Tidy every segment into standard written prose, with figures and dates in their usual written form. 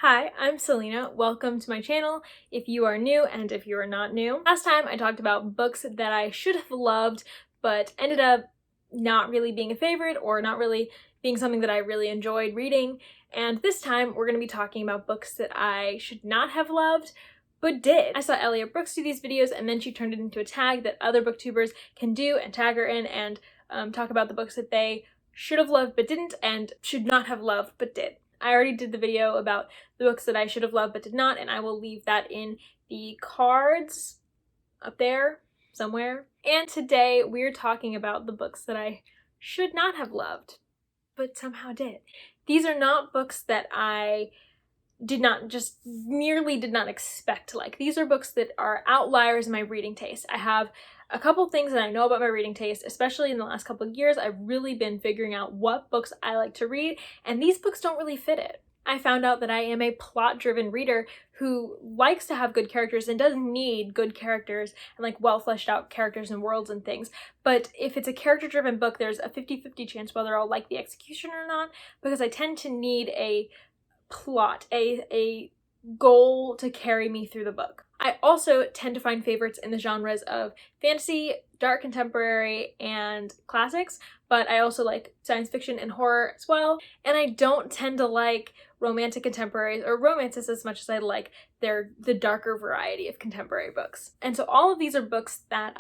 Hi, I'm Selena. Welcome to my channel if you are new and if you are not new. Last time I talked about books that I should have loved but ended up not really being a favorite or not really being something that I really enjoyed reading. And this time we're going to be talking about books that I should not have loved but did. I saw Elliot Brooks do these videos and then she turned it into a tag that other booktubers can do and tag her in and talk about the books that they should have loved but didn't and should not have loved but did. I already did the video about the books that I should have loved but did not, and I will leave that in the cards up there somewhere. And today we're talking about the books that I should not have loved but somehow did. These are not books that I did not expect to like. These are books that are outliers in my reading taste. I have a couple things that I know about my reading taste, especially in the last couple of years. I've really been figuring out what books I like to read, and these books don't really fit it. I found out that I am a plot-driven reader who likes to have good characters and doesn't need good characters and like well-fleshed-out characters and worlds and things. But if it's a character-driven book, there's a 50-50 chance whether I'll like the execution or not, because I tend to need a plot, a goal to carry me through the book. I also tend to find favorites in the genres of fantasy, dark contemporary, and classics, but I also like science fiction and horror as well. And I don't tend to like romantic contemporaries or romances as much as I like the darker variety of contemporary books. And so all of these are books that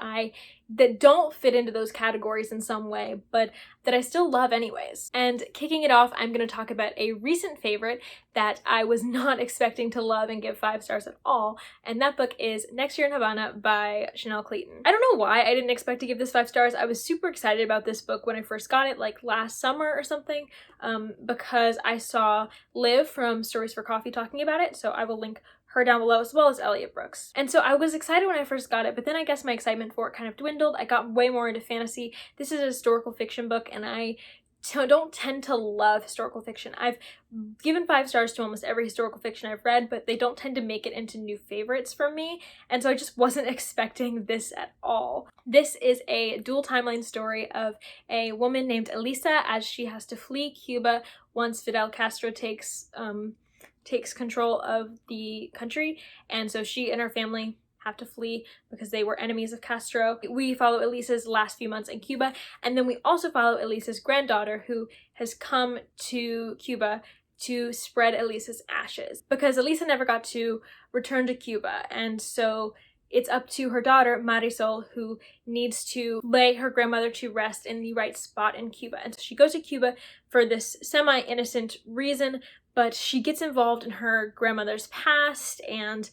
don't fit into those categories in some way, but that I still love anyways. And kicking it off, I'm going to talk about a recent favorite that I was not expecting to love and give 5 stars at all, and that book is Next Year in Havana by Chanel Clayton. I don't know why I didn't expect to give this 5 stars. I was super excited about this book when I first got it, like last summer or something, because I saw Liv from Stories for Coffee talking about it, so I will link her down below, as well as Elliot Brooks. And so I was excited when I first got it, but then I guess my excitement for it kind of dwindled. I got way more into fantasy. This is a historical fiction book, and I don't tend to love historical fiction. I've given 5 stars to almost every historical fiction I've read, but they don't tend to make it into new favorites for me, and so I just wasn't expecting this at all. This is a dual timeline story of a woman named Elisa as she has to flee Cuba once Fidel Castro takes control of the country, and so she and her family have to flee because they were enemies of Castro. We follow Elisa's last few months in Cuba, and then we also follow Elisa's granddaughter who has come to Cuba to spread Elisa's ashes because Elisa never got to return to Cuba, and so it's up to her daughter, Marisol, who needs to lay her grandmother to rest in the right spot in Cuba. And so she goes to Cuba for this semi-innocent reason, but she gets involved in her grandmother's past and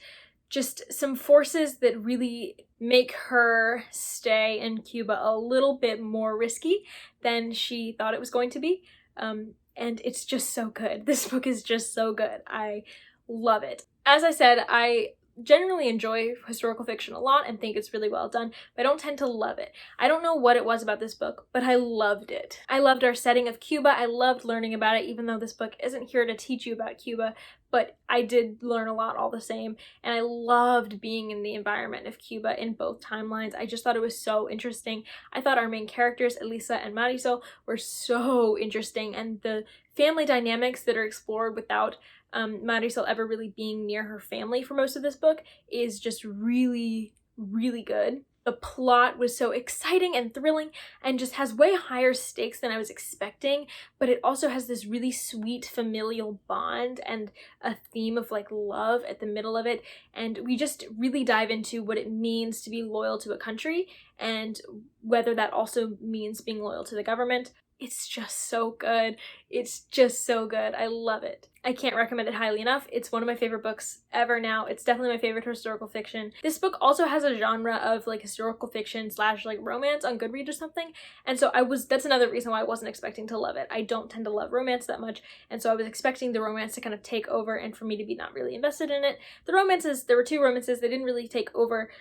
just some forces that really make her stay in Cuba a little bit more risky than she thought it was going to be. And it's just so good. This book is just so good. I love it. As I said, I generally enjoy historical fiction a lot and think it's really well done, but I don't tend to love it. I don't know what it was about this book, but I loved it. I loved our setting of Cuba. I loved learning about it, even though this book isn't here to teach you about Cuba, but I did learn a lot all the same, and I loved being in the environment of Cuba in both timelines. I just thought it was so interesting. I thought our main characters, Elisa and Marisol, were so interesting, and the family dynamics that are explored without Marisol ever really being near her family for most of this book is just really, really good. The plot was so exciting and thrilling and just has way higher stakes than I was expecting, but it also has this really sweet familial bond and a theme of like love at the middle of it, and we just really dive into what it means to be loyal to a country and whether that also means being loyal to the government. It's just so good. It's just so good. I love it. I can't recommend it highly enough. It's one of my favorite books ever now. It's definitely my favorite historical fiction. This book also has a genre of like historical fiction / like romance on Goodreads or something. And so that's another reason why I wasn't expecting to love it. I don't tend to love romance that much. And so I was expecting the romance to kind of take over and for me to be not really invested in it. The romances, there were 2 romances. They didn't really take over.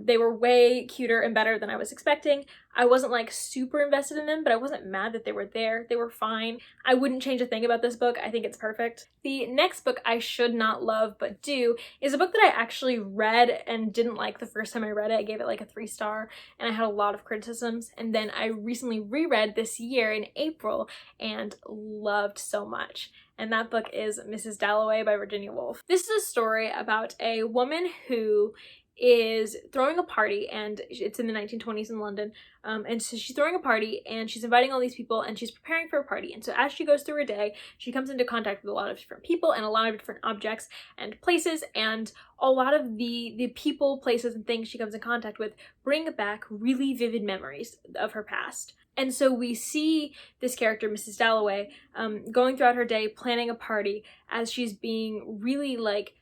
They were way cuter and better than I was expecting. I wasn't like super invested in them, but I wasn't mad that they were there. They were fine. I wouldn't change a thing about this book. I think it's perfect. The next book I should not love but do is a book that I actually read and didn't like the first time I read it. I gave it like a 3 star and I had a lot of criticisms, and then I recently reread this year in April and loved so much. and that book is Mrs. Dalloway by Virginia Woolf. This is a story about a woman who is throwing a party, and it's in the 1920s in London, and so she's throwing a party and she's inviting all these people and she's preparing for a party. And so as she goes through her day, she comes into contact with a lot of different people and a lot of different objects and places, and a lot of the people, places, and things she comes in contact with bring back really vivid memories of her past. And so we see this character, Mrs. Dalloway, going throughout her day planning a party as she's being really like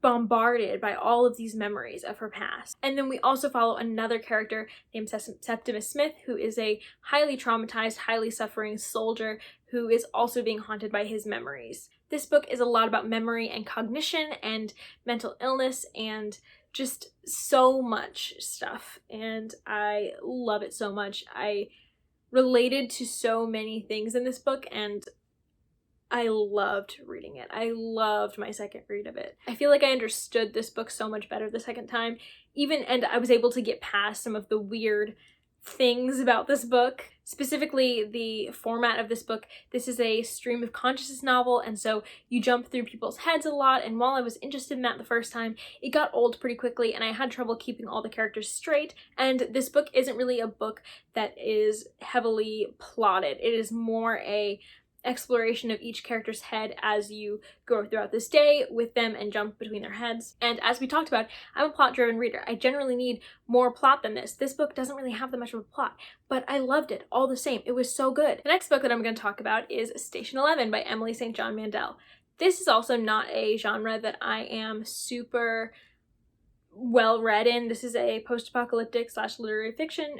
bombarded by all of these memories of her past. And then we also follow another character named Septimus Smith, who is a highly traumatized, highly suffering soldier who is also being haunted by his memories. This book is a lot about memory and cognition and mental illness and just so much stuff, and I love it so much. I related to so many things in this book, and I loved reading it. I loved my second read of it. I feel like I understood this book so much better the second time, and I was able to get past some of the weird things about this book. Specifically, the format of this book. This is a stream of consciousness novel, and so you jump through people's heads a lot, and while I was interested in that the first time, it got old pretty quickly and I had trouble keeping all the characters straight, and this book isn't really a book that is heavily plotted. It is more a exploration of each character's head as you go throughout this day with them and jump between their heads. And as we talked about, I'm a plot-driven reader. I generally need more plot than this. This book doesn't really have that much of a plot, but I loved it all the same. It was so good. The next book that I'm going to talk about is Station 11 by Emily St. John Mandel. This is also not a genre that I am super well read in. This is a post-apocalyptic / literary fiction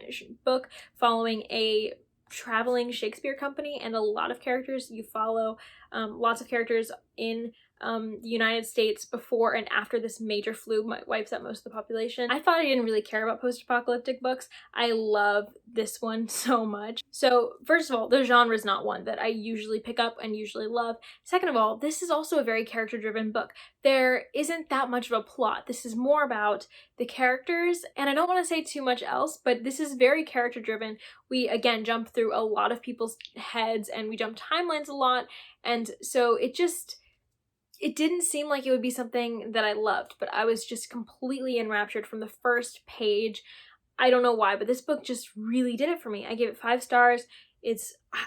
book following a traveling Shakespeare company and a lot of characters. You follow lots of characters in the United States before and after this major flu wipes out most of the population. I thought I didn't really care about post-apocalyptic books. I love this one so much. So first of all, the genre is not one that I usually pick up and usually love. Second of all, this is also a very character-driven book. There isn't that much of a plot. This is more about the characters, and I don't want to say too much else, but this is very character-driven. We, again, jump through a lot of people's heads, and we jump timelines a lot, and so it didn't seem like it would be something that I loved, but I was just completely enraptured from the first page. I don't know why, but this book just really did it for me. I gave it 5 stars.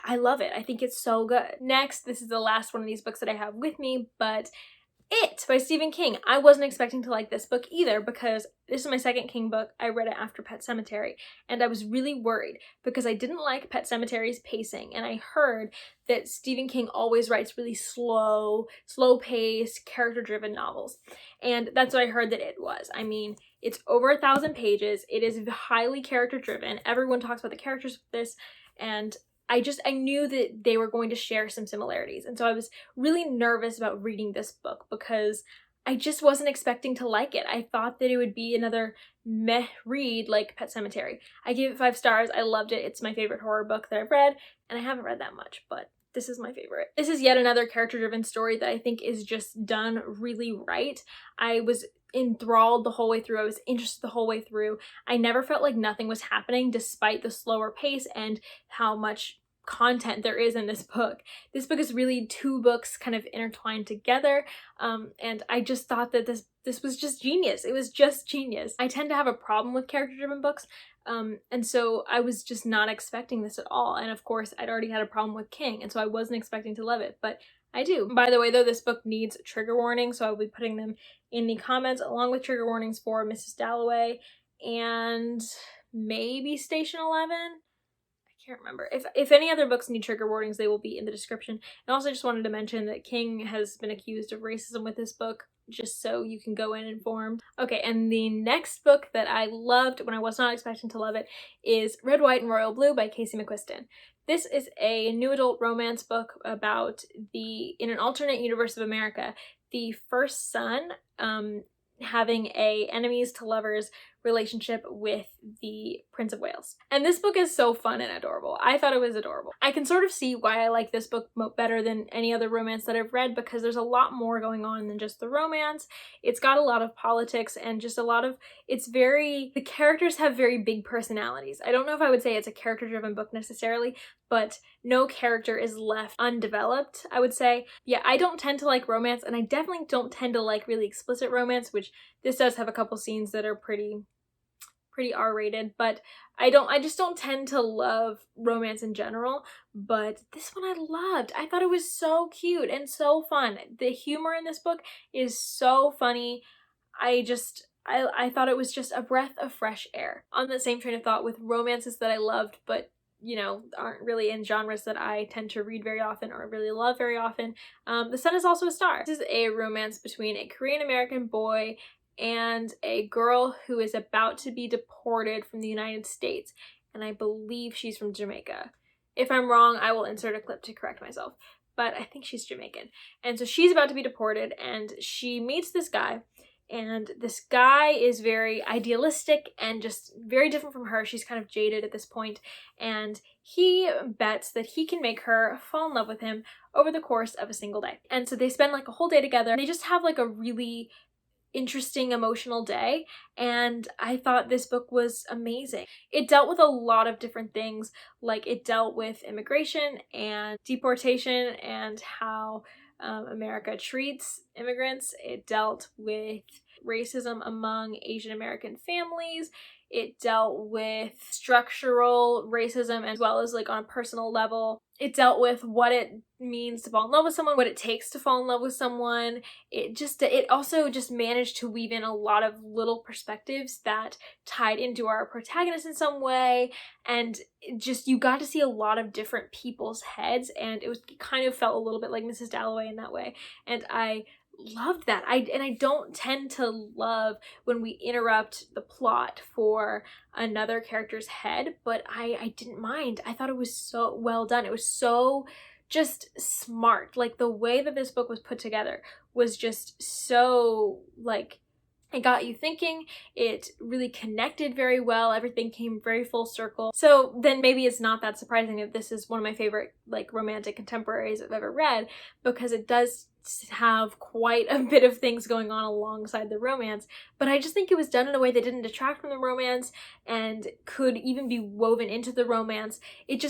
I love it. I think it's so good. Next, this is the last one of these books that I have with me, but It by Stephen King. I wasn't expecting to like this book either because this is my second King book. I read it after Pet Sematary, and I was really worried because I didn't like Pet Sematary's pacing, and I heard that Stephen King always writes really slow-paced, character-driven novels, and that's what I heard that it was. I mean, it's over 1,000 pages. It is highly character-driven. Everyone talks about the characters of this, and I knew that they were going to share some similarities. And so I was really nervous about reading this book because I just wasn't expecting to like it. I thought that it would be another meh read like Pet Sematary. I gave it 5 stars. I loved it. It's my favorite horror book that I've read, and I haven't read that much, but this is my favorite. This is yet another character-driven story that I think is just done really right. I was enthralled the whole way through. I was interested the whole way through. I never felt like nothing was happening despite the slower pace and how much content there is in this book. This book is really 2 books kind of intertwined together, and I just thought that this was just genius. It was just genius. I tend to have a problem with character-driven books, and so I was just not expecting this at all. And of course, I'd already had a problem with King, and so I wasn't expecting to love it, but I do. By the way, though, this book needs trigger warnings, so I'll be putting them in the comments along with trigger warnings for Mrs. Dalloway and maybe Station 11. I can't remember. If any other books need trigger warnings, they will be in the description. And also just wanted to mention that King has been accused of racism with this book, just so you can go in informed. Okay, and the next book that I loved when I was not expecting to love it is Red, White, and Royal Blue by Casey McQuiston. This is a new adult romance book about in an alternate universe of America, the first son having a enemies to lovers relationship with the Prince of Wales. And this book is so fun and adorable. I thought it was adorable. I can sort of see why I like this book better than any other romance that I've read, because there's a lot more going on than just the romance. It's got a lot of politics and just a lot of, the characters have very big personalities. I don't know if I would say it's a character-driven book necessarily, but no character is left undeveloped, I would say. Yeah, I don't tend to like romance, and I definitely don't tend to like really explicit romance, which this does have a couple scenes that are pretty R-rated, but I just don't tend to love romance in general. But this one I loved. I thought it was so cute and so fun. The humor in this book is so funny. I thought it was just a breath of fresh air. On the same train of thought with romances that I loved, but you know, aren't really in genres that I tend to read very often or really love very often. The Sun is Also a Star. This is a romance between a Korean-American boy and a girl who is about to be deported from the United States, and I believe she's from Jamaica. If I'm wrong, I will insert a clip to correct myself, but I think she's Jamaican. And so she's about to be deported, and she meets this guy, and this guy is very idealistic and just very different from her. She's kind of jaded at this point, and he bets that he can make her fall in love with him over the course of a single day. And so they spend like a whole day together. They just have like a really interesting emotional day, and I thought this book was amazing. It dealt with a lot of different things, like it dealt with immigration and deportation and how America treats immigrants. It dealt with racism among Asian American families. It dealt with structural racism as well as like on a personal level. It dealt with what it means to fall in love with someone, what it takes to fall in love with someone. It also just managed to weave in a lot of little perspectives that tied into our protagonist in some way, and you got to see a lot of different people's heads, and it kind of felt a little bit like Mrs. Dalloway in that way, and I loved that. I don't tend to love when we interrupt the plot for another character's head, but I didn't mind. I thought it was so well done. It was so just smart. Like the way that this book was put together was just so like, it got you thinking. It really connected very well. Everything came very full circle. So then maybe it's not that surprising that this is one of my favorite like romantic contemporaries I've ever read, because it does have quite a bit of things going on alongside the romance, but I just think it was done in a way that didn't detract from the romance and could even be woven into the romance. It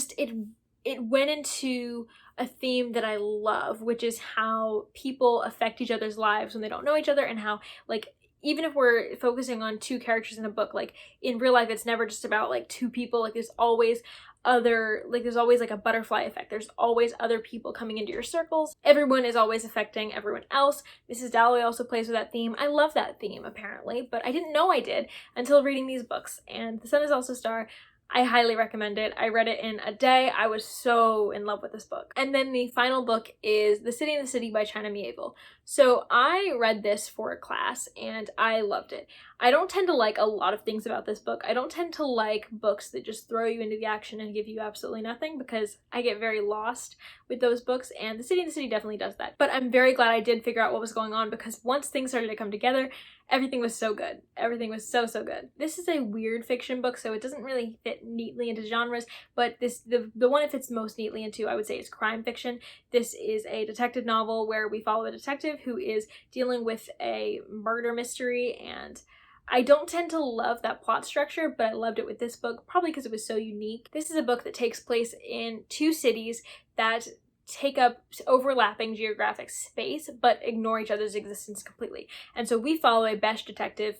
went into a theme that I love, which is how people affect each other's lives when they don't know each other, and how like even if we're focusing on two characters in a book, like in real life it's never just about like two people. Like there's always like a butterfly effect. There's always other people coming into your circles. Everyone is always affecting everyone else. Mrs. Dalloway also plays with that theme. I love that theme apparently, but I didn't know I did until reading these books. And The Sun is Also a Star, I highly recommend it. I read it in a day. I was so in love with this book. And then the final book is The City in the City by China Miéville. So I read this for a class and I loved it. I don't tend to like a lot of things about this book. I don't tend to like books that just throw you into the action and give you absolutely nothing, because I get very lost with those books, and The City in the City definitely does that. But I'm very glad I did figure out what was going on, because once things started to come together, everything was so good. Everything was so good. This is a weird fiction book, so it doesn't really fit neatly into genres, but the one it fits most neatly into, I would say, is crime fiction. This is a detective novel where we follow a detective who is dealing with a murder mystery, and I don't tend to love that plot structure, but I loved it with this book, probably because it was so unique. This is a book that takes place in two cities that take up overlapping geographic space, but ignore each other's existence completely. And so we follow a Besh detective.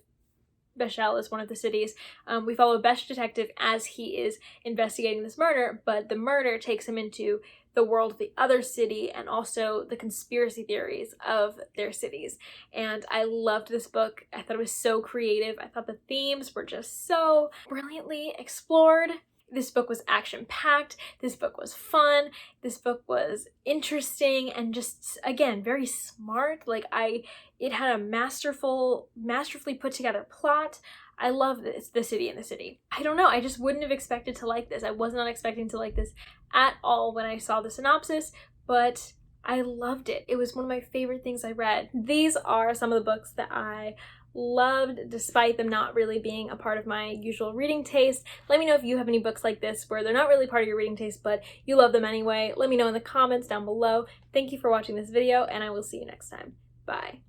Bechel is one of the cities. We follow Besh detective as he is investigating this murder, but the murder takes him into the world of the other city and also the conspiracy theories of their cities. And I loved this book. I thought it was so creative. I thought the themes were just so brilliantly explored. This book was action-packed. This book was fun. This book was interesting and just, again, very smart. It had a masterfully put together plot. I love this, The City in the City. I don't know, I just wouldn't have expected to like this. I was not expecting to like this at all when I saw the synopsis, but I loved it. It was one of my favorite things I read. These are some of the books that I loved despite them not really being a part of my usual reading taste. Let me know if you have any books like this where they're not really part of your reading taste but you love them anyway. Let me know in the comments down below. Thank you for watching this video, and I will see you next time. Bye.